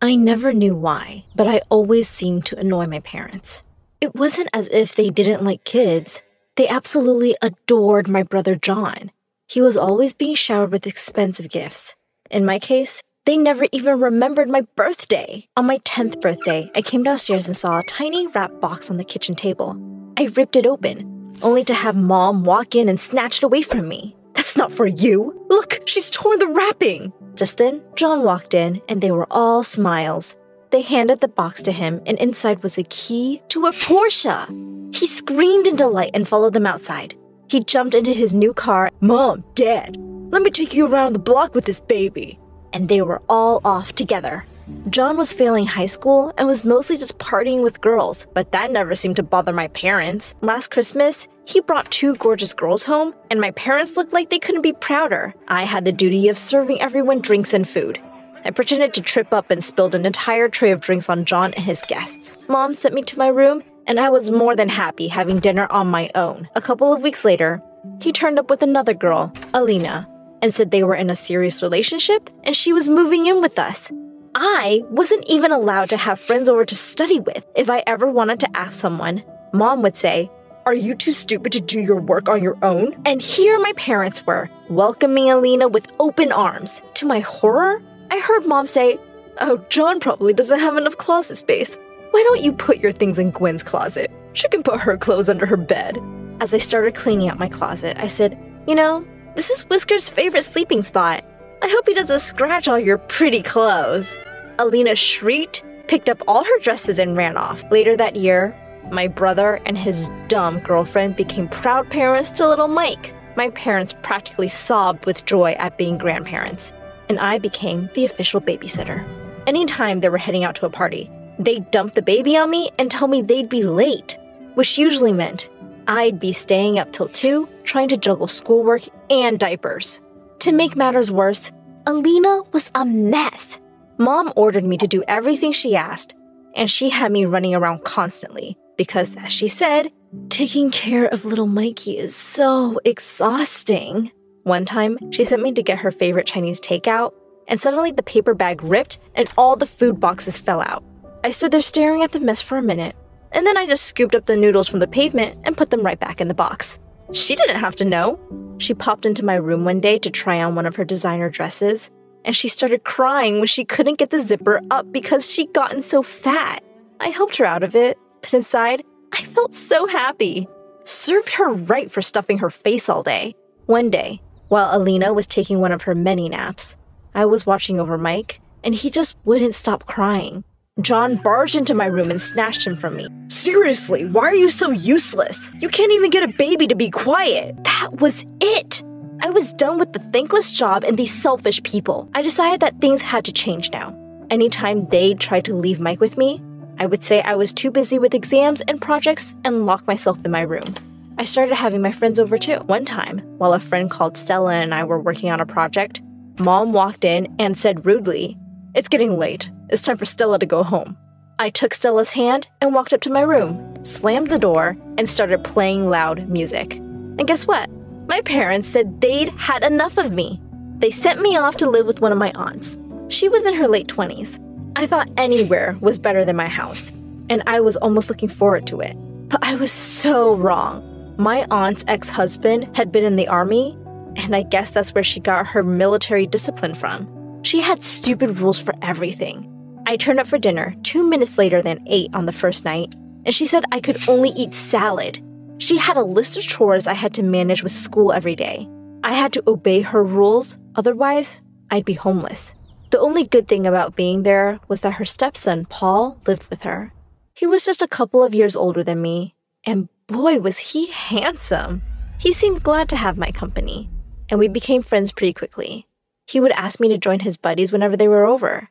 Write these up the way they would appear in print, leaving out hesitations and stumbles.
I never knew why, but I always seemed to annoy my parents. It wasn't as if they didn't like kids. They absolutely adored my brother John. He was always being showered with expensive gifts. In my case, they never even remembered my birthday. On my 10th birthday, I came downstairs and saw a tiny wrapped box on the kitchen table. I ripped it open, only to have Mom walk in and snatch it away from me. "That's not for you! Look, she's torn the wrapping!" Just then, John walked in, and they were all smiles. They handed the box to him, and inside was a key to a Porsche. He screamed in delight and followed them outside. He jumped into his new car. "Mom, Dad, let me take you around the block with this baby." And they were all off together. John was failing high school and was mostly just partying with girls, but that never seemed to bother my parents. Last Christmas, he brought 2 gorgeous girls home, and my parents looked like they couldn't be prouder. I had the duty of serving everyone drinks and food. I pretended to trip up and spilled an entire tray of drinks on John and his guests. Mom sent me to my room, and I was more than happy having dinner on my own. A couple of weeks later, he turned up with another girl, Alina, and said they were in a serious relationship and she was moving in with us. I wasn't even allowed to have friends over to study with. If I ever wanted to ask someone, Mom would say, "Are you too stupid to do your work on your own?" And here my parents were, welcoming Alina with open arms. To my horror, I heard Mom say, "Oh, John probably doesn't have enough closet space. Why don't you put your things in Gwen's closet? She can put her clothes under her bed." As I started cleaning out my closet, I said, "You know, this is Whisker's favorite sleeping spot. I hope he doesn't scratch all your pretty clothes." Alina shrieked, picked up all her dresses, and ran off. Later that year, my brother and his dumb girlfriend became proud parents to little Mike. My parents practically sobbed with joy at being grandparents, and I became the official babysitter. Anytime they were heading out to a party, they'd dump the baby on me and tell me they'd be late, which usually meant I'd be staying up till 2 trying to juggle schoolwork and diapers. To make matters worse, Alina was a mess. Mom ordered me to do everything she asked, and she had me running around constantly because, as she said, taking care of little Mikey is so exhausting. One time, she sent me to get her favorite Chinese takeout, and suddenly the paper bag ripped and all the food boxes fell out. I stood there staring at the mess for a minute, and then I just scooped up the noodles from the pavement and put them right back in the box. She didn't have to know. She popped into my room one day to try on one of her designer dresses, and she started crying when she couldn't get the zipper up because she'd gotten so fat. I helped her out of it, but inside, I felt so happy. Served her right for stuffing her face all day. One day, while Alina was taking one of her many naps, I was watching over Mike, and he just wouldn't stop crying. John barged into my room and snatched him from me. "Seriously, why are you so useless? You can't even get a baby to be quiet." That was it. I was done with the thankless job and these selfish people. I decided that things had to change now. Anytime they tried to leave Mike with me, I would say I was too busy with exams and projects and lock myself in my room. I started having my friends over too. One time, while a friend called Stella and I were working on a project, Mom walked in and said rudely, "It's getting late. It's time for Stella to go home." I took Stella's hand and walked up to my room, slammed the door, and started playing loud music. And guess what? My parents said they'd had enough of me. They sent me off to live with one of my aunts. She was in her late 20s. I thought anywhere was better than my house, and I was almost looking forward to it. But I was so wrong. My aunt's ex-husband had been in the army, and I guess that's where she got her military discipline from. She had stupid rules for everything. I turned up for dinner 2 minutes later than 8 on the first night, and she said I could only eat salad. She had a list of chores I had to manage with school every day. I had to obey her rules, otherwise I'd be homeless. The only good thing about being there was that her stepson, Paul, lived with her. He was just a couple of years older than me, and boy was he handsome. He seemed glad to have my company, and we became friends pretty quickly. He would ask me to join his buddies whenever they were over.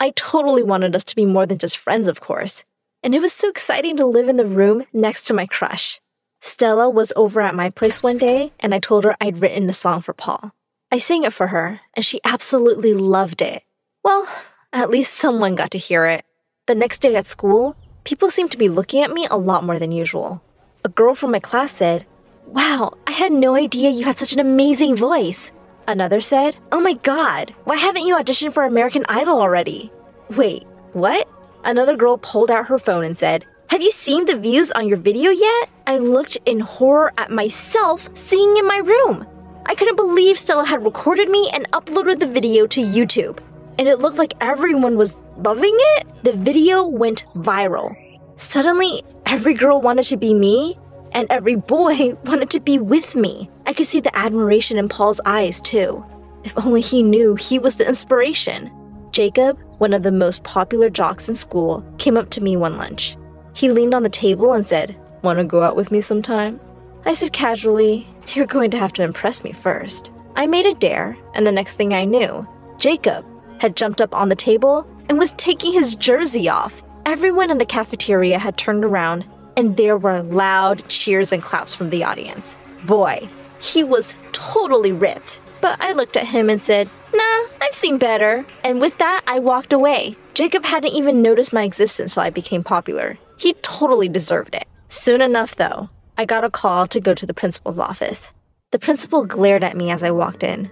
I totally wanted us to be more than just friends, of course, and it was so exciting to live in the room next to my crush. Stella was over at my place one day, and I told her I'd written a song for Paul. I sang it for her, and she absolutely loved it. Well, at least someone got to hear it. The next day at school, people seemed to be looking at me a lot more than usual. A girl from my class said, "Wow, I had no idea you had such an amazing voice." Another said, "Oh my God, why haven't you auditioned for American Idol already?" Wait, what? Another girl pulled out her phone and said, "Have you seen the views on your video yet?" I looked in horror at myself seeing in my room. I couldn't believe Stella had recorded me and uploaded the video to YouTube. And it looked like everyone was loving it. The video went viral. Suddenly, every girl wanted to be me, and every boy wanted to be with me. I could see the admiration in Paul's eyes, too. If only he knew he was the inspiration. Jacob, one of the most popular jocks in school, came up to me one lunch. He leaned on the table and said, "Want to go out with me sometime?" I said casually, "You're going to have to impress me first." I made a dare, and the next thing I knew, Jacob had jumped up on the table and was taking his jersey off. Everyone in the cafeteria had turned around, and there were loud cheers and claps from the audience. Boy, he was totally ripped. But I looked at him and said, "Nah, I've seen better." And with that, I walked away. Jacob hadn't even noticed my existence till I became popular. He totally deserved it. Soon enough, though, I got a call to go to the principal's office. The principal glared at me as I walked in.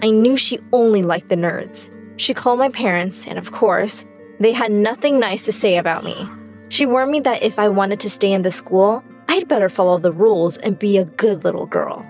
I knew she only liked the nerds. She called my parents, and of course, they had nothing nice to say about me. She warned me that if I wanted to stay in the school, I'd better follow the rules and be a good little girl.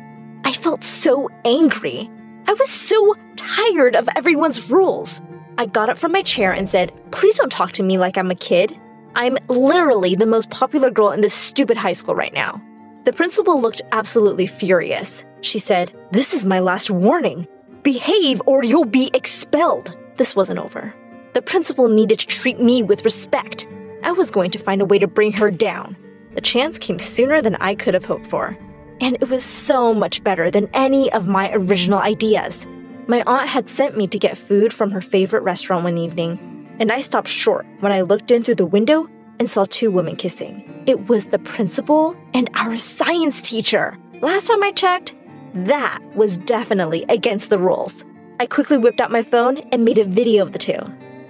I felt so angry. I was so tired of everyone's rules. I got up from my chair and said, "Please don't talk to me like I'm a kid. I'm literally the most popular girl in this stupid high school right now." The principal looked absolutely furious. She said, "This is my last warning. Behave or you'll be expelled." This wasn't over. The principal needed to treat me with respect. I was going to find a way to bring her down. The chance came sooner than I could have hoped for. And it was so much better than any of my original ideas. My aunt had sent me to get food from her favorite restaurant one evening, and I stopped short when I looked in through the window and saw two women kissing. It was the principal and our science teacher. Last time I checked, that was definitely against the rules. I quickly whipped out my phone and made a video of the two.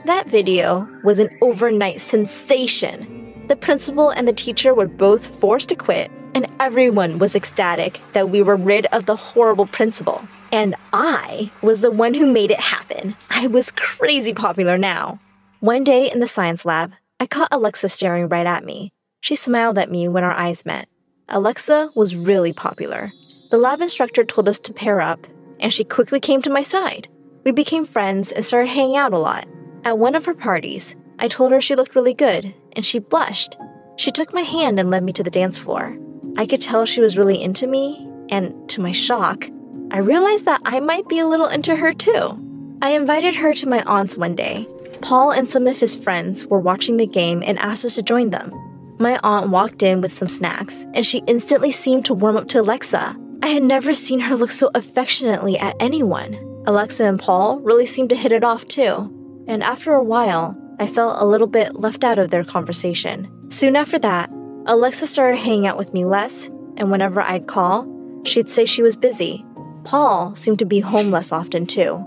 That video was an overnight sensation. The principal and the teacher were both forced to quit, and everyone was ecstatic that we were rid of the horrible principal. And I was the one who made it happen. I was crazy popular now. One day in the science lab, I caught Alexa staring right at me. She smiled at me when our eyes met. Alexa was really popular. The lab instructor told us to pair up, and she quickly came to my side. We became friends and started hanging out a lot. At one of her parties, I told her she looked really good, and she blushed. She took my hand and led me to the dance floor. I could tell she was really into me, and to my shock, I realized that I might be a little into her too. I invited her to my aunt's one day. Paul and some of his friends were watching the game and asked us to join them. My aunt walked in with some snacks, and she instantly seemed to warm up to Alexa. I had never seen her look so affectionately at anyone. Alexa and Paul really seemed to hit it off too. And after a while, I felt a little bit left out of their conversation. Soon after that, Alexa started hanging out with me less, and whenever I'd call, she'd say she was busy. Paul seemed to be home less often too.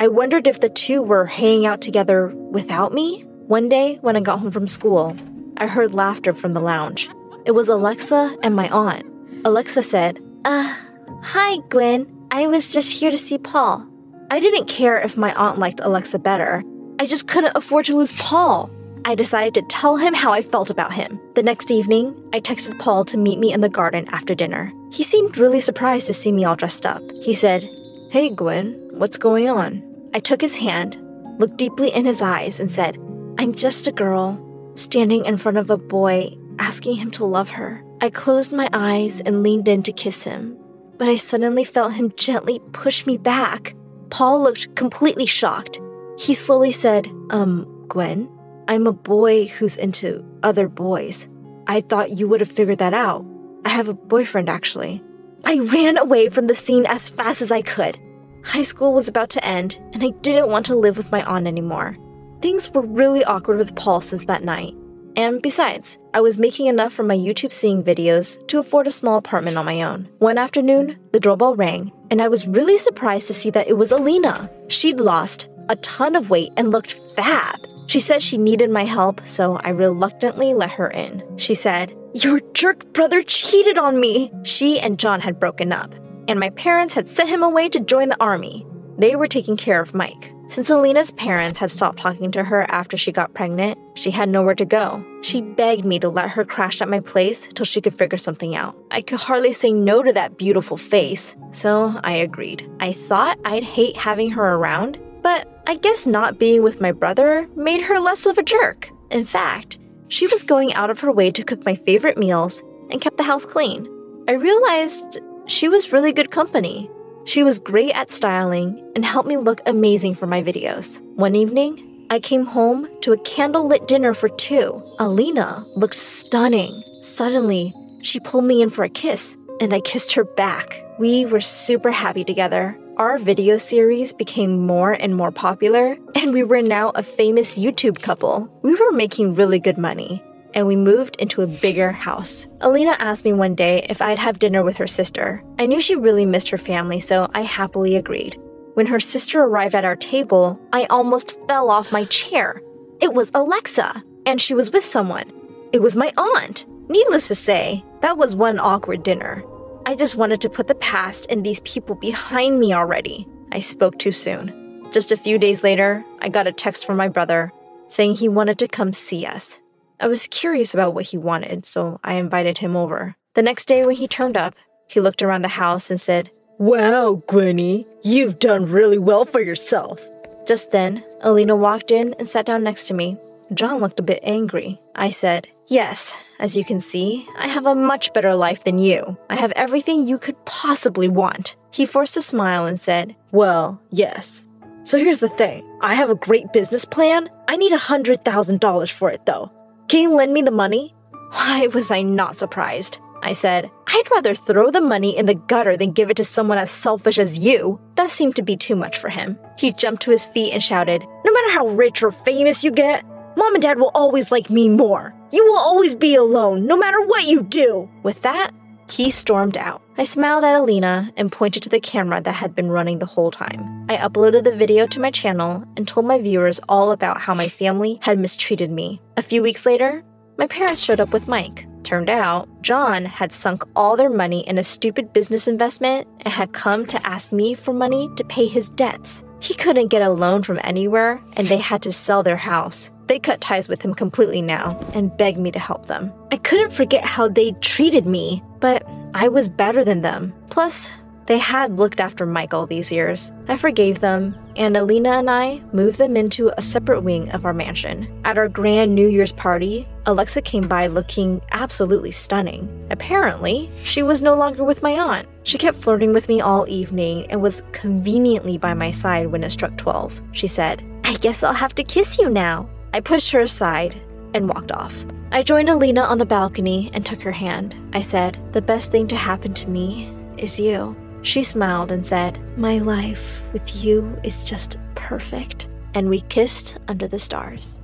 I wondered if the two were hanging out together without me. One day, when I got home from school, I heard laughter from the lounge. It was Alexa and my aunt. Alexa said, "Hi, Gwen. I was just here to see Paul." I didn't care if my aunt liked Alexa better. I just couldn't afford to lose Paul. I decided to tell him how I felt about him. The next evening, I texted Paul to meet me in the garden after dinner. He seemed really surprised to see me all dressed up. He said, "Hey, Gwen, what's going on?" I took his hand, looked deeply in his eyes, and said, "I'm just a girl, standing in front of a boy, asking him to love her." I closed my eyes and leaned in to kiss him, but I suddenly felt him gently push me back. Paul looked completely shocked. He slowly said, Gwen, I'm a boy who's into other boys. I thought you would have figured that out. I have a boyfriend, actually." I ran away from the scene as fast as I could. High school was about to end, and I didn't want to live with my aunt anymore. Things were really awkward with Paul since that night. And besides, I was making enough from my YouTube singing videos to afford a small apartment on my own. One afternoon, the doorbell rang, and I was really surprised to see that it was Alina. She'd lost a ton of weight and looked fab. She said she needed my help, so I reluctantly let her in. She said, "Your jerk brother cheated on me." She and John had broken up, and my parents had sent him away to join the army. They were taking care of Mike. Since Alina's parents had stopped talking to her after she got pregnant, she had nowhere to go. She begged me to let her crash at my place till she could figure something out. I could hardly say no to that beautiful face, so I agreed. I thought I'd hate having her around, but I guess not being with my brother made her less of a jerk. In fact, she was going out of her way to cook my favorite meals and kept the house clean. I realized she was really good company. She was great at styling and helped me look amazing for my videos. One evening, I came home to a candlelit dinner for two. Alina looked stunning. Suddenly, she pulled me in for a kiss, and I kissed her back. We were super happy together. Our video series became more and more popular, and we were now a famous YouTube couple. We were making really good money, and we moved into a bigger house. Alina asked me one day if I'd have dinner with her sister. I knew she really missed her family, so I happily agreed. When her sister arrived at our table, I almost fell off my chair. It was Alexa, and she was with someone. It was my aunt. Needless to say, that was one awkward dinner. I just wanted to put the past and these people behind me already. I spoke too soon. Just a few days later, I got a text from my brother saying he wanted to come see us. I was curious about what he wanted, so I invited him over. The next day when he turned up, he looked around the house and said, "Wow, Gwenny, you've done really well for yourself." Just then, Alina walked in and sat down next to me. John looked a bit angry. I said, "Yes, as you can see, I have a much better life than you. I have everything you could possibly want." He forced a smile and said, "Well, yes. So here's the thing. I have a great business plan. I need $100,000 for it, though. Can you lend me the money?" Why was I not surprised? I said, "I'd rather throw the money in the gutter than give it to someone as selfish as you." That seemed to be too much for him. He jumped to his feet and shouted, "No matter how rich or famous you get, Mom and Dad will always like me more. You will always be alone, no matter what you do." With that, he stormed out. I smiled at Alina and pointed to the camera that had been running the whole time. I uploaded the video to my channel and told my viewers all about how my family had mistreated me. A few weeks later, my parents showed up with Mike. Turned out, John had sunk all their money in a stupid business investment and had come to ask me for money to pay his debts. He couldn't get a loan from anywhere, and they had to sell their house. They cut ties with him completely now and begged me to help them. I couldn't forget how they treated me, but I was better than them. Plus, they had looked after Mike all these years. I forgave them, and Alina and I moved them into a separate wing of our mansion. At our grand New Year's party, Alexa came by looking absolutely stunning. Apparently, she was no longer with my aunt. She kept flirting with me all evening and was conveniently by my side when it struck 12. She said, "I guess I'll have to kiss you now." I pushed her aside and walked off. I joined Alina on the balcony and took her hand. I said, "The best thing to happen to me is you." She smiled and said, "My life with you is just perfect." And we kissed under the stars.